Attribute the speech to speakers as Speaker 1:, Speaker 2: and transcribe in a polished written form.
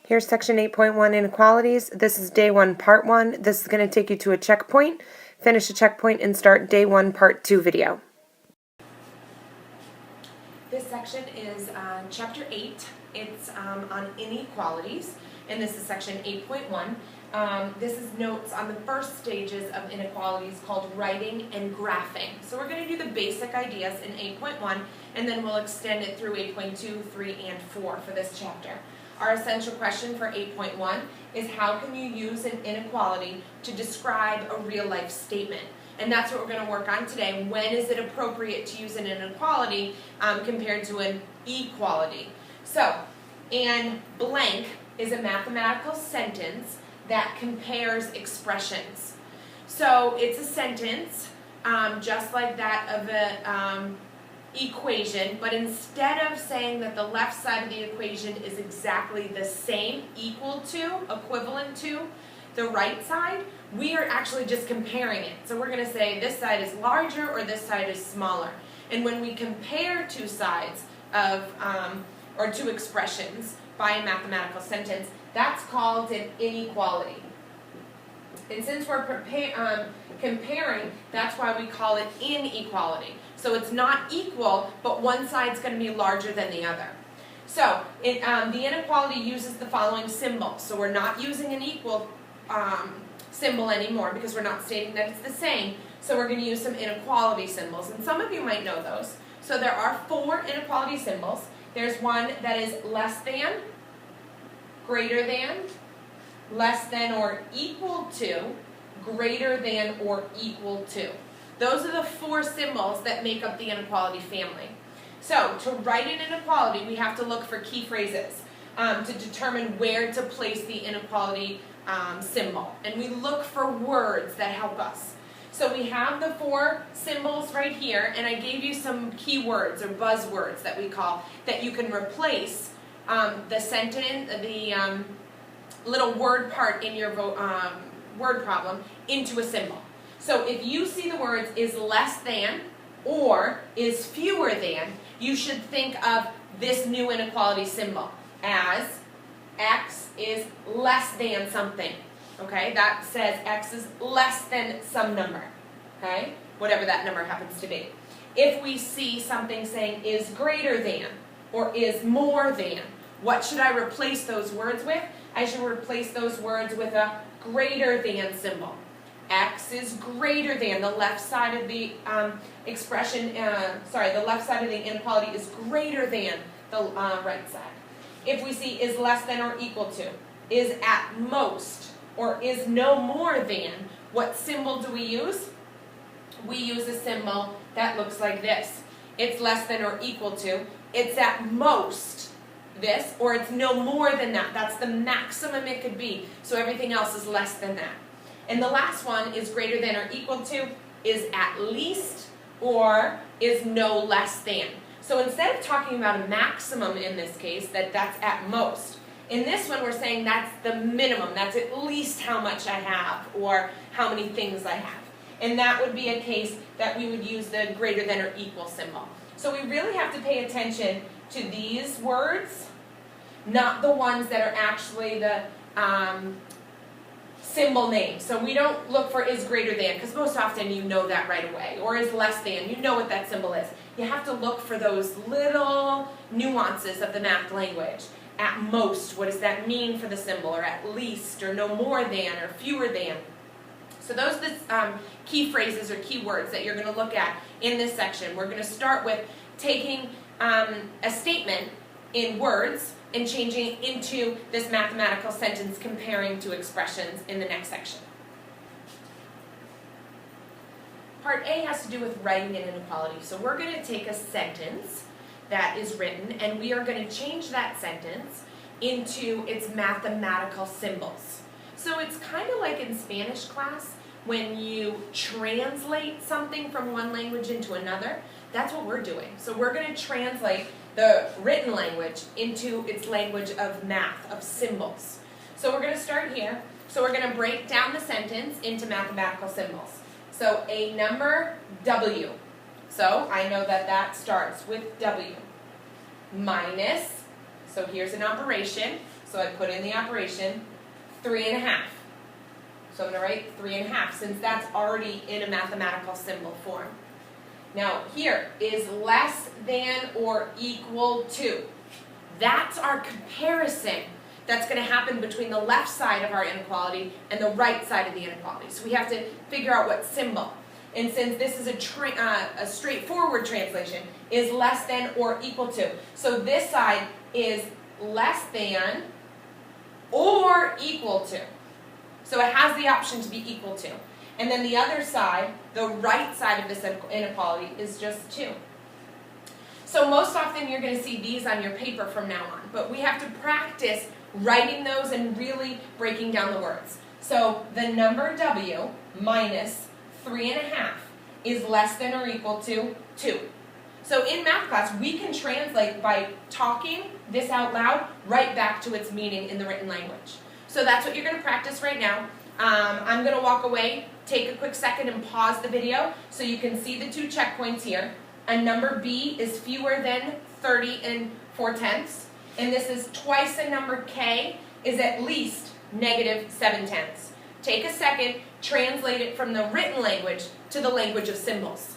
Speaker 1: Here's section 8.1 inequalities. This is day 1, part 1. This is going to take you to a checkpoint, finish a checkpoint, and start day 1, part 2 video. This section is chapter 8. It's on inequalities, and this is section 8.1. This is notes on the first stages of inequalities called writing and graphing. So we're going to do the basic ideas in 8.1, and then we'll extend it through 8.2, 3, and 4 for this chapter. Our essential question for 8.1 is how can you use an inequality to describe a real-life statement? And that's what we're going to work on today. When is it appropriate to use an inequality compared to an equality? So, and blank is a mathematical sentence that compares expressions. So it's a sentence just like that of a equation, but instead of saying that the left side of the equation is exactly the same, equal to, equivalent to the right side, we are actually just comparing it. So we're going to say this side is larger or this side is smaller. And when we compare two sides of, or two expressions by a mathematical sentence, that's called an inequality. And since we're comparing, that's why we call it inequality. So it's not equal, but one side's going to be larger than the other. So the inequality uses the following symbols. So we're not using an equal symbol anymore because we're not stating that it's the same. So we're going to use some inequality symbols. And some of you might know those. So there are 4 inequality symbols. There's one that is less than, greater than, less than or equal to, greater than or equal to. Those are the 4 symbols that make up the inequality family. So to write an inequality, we have to look for key phrases to determine where to place the inequality symbol. And we look for words that help us. So we have the 4 symbols right here, and I gave you some keywords or buzzwords that we call that you can replace the sentence, the little word part in your word problem into a symbol. So if you see the words is less than or is fewer than, you should think of this new inequality symbol as x is less than something. Okay, that says x is less than some number. Okay, whatever that number happens to be. If we see something saying is greater than or is more than, what should I replace those words with? I should replace those words with a greater than symbol. X is greater than, the left side of the expression, the left side of the inequality is greater than the right side. If we see is less than or equal to, is at most, or is no more than, what symbol do we use? We use a symbol that looks like this. It's less than or equal to, it's at most this, or it's no more than that. That's the maximum it could be. So everything else is less than that. And the last one is greater than or equal to, is at least, or is no less than. So instead of talking about a maximum in this case, that's at most, in this one we're saying that's the minimum, that's at least how much I have, or how many things I have. And that would be a case that we would use the greater than or equal symbol. So we really have to pay attention to these words, not the ones that are actually the symbol name. So we don't look for is greater than, because most often you know that right away, or is less than, you know what that symbol is. You have to look for those little nuances of the math language. At most, what does that mean for the symbol, or at least, or no more than, or fewer than. So those are the key phrases or key words that you're going to look at in this section. We're going to start with taking a statement in words and changing it into this mathematical sentence comparing two expressions in the next section. Part A has to do with writing an inequality. So we're going to take a sentence that is written and we are going to change that sentence into its mathematical symbols. So it's kind of like in Spanish class when you translate something from one language into another. That's what we're doing. So we're going to translate the written language into its language of math, of symbols. So we're going to start here. So we're going to break down the sentence into mathematical symbols. So a number W. So I know that that starts with W. Minus, so here's an operation. So I put in the operation 3.5. So I'm going to write 3.5 since that's already in a mathematical symbol form. Now here is less than or equal to. That's our comparison that's going to happen between the left side of our inequality and the right side of the inequality. So we have to figure out what symbol. And since this is a straightforward translation, is less than or equal to. So this side is less than or equal to. So it has the option to be equal to. And then the other side, the right side of this inequality, is just 2. So most often you're going to see these on your paper from now on. But we have to practice writing those and really breaking down the words. So the number W minus 3.5 is less than or equal to 2. So in math class, we can translate by talking this out loud right back to its meaning in the written language. So that's what you're going to practice right now. I'm going to walk away, take a quick second and pause the video so you can see the 2 checkpoints here. A number B is fewer than 30 4/10. And this is twice a number K is at least negative 7/10. Take a second, translate it from the written language to the language of symbols.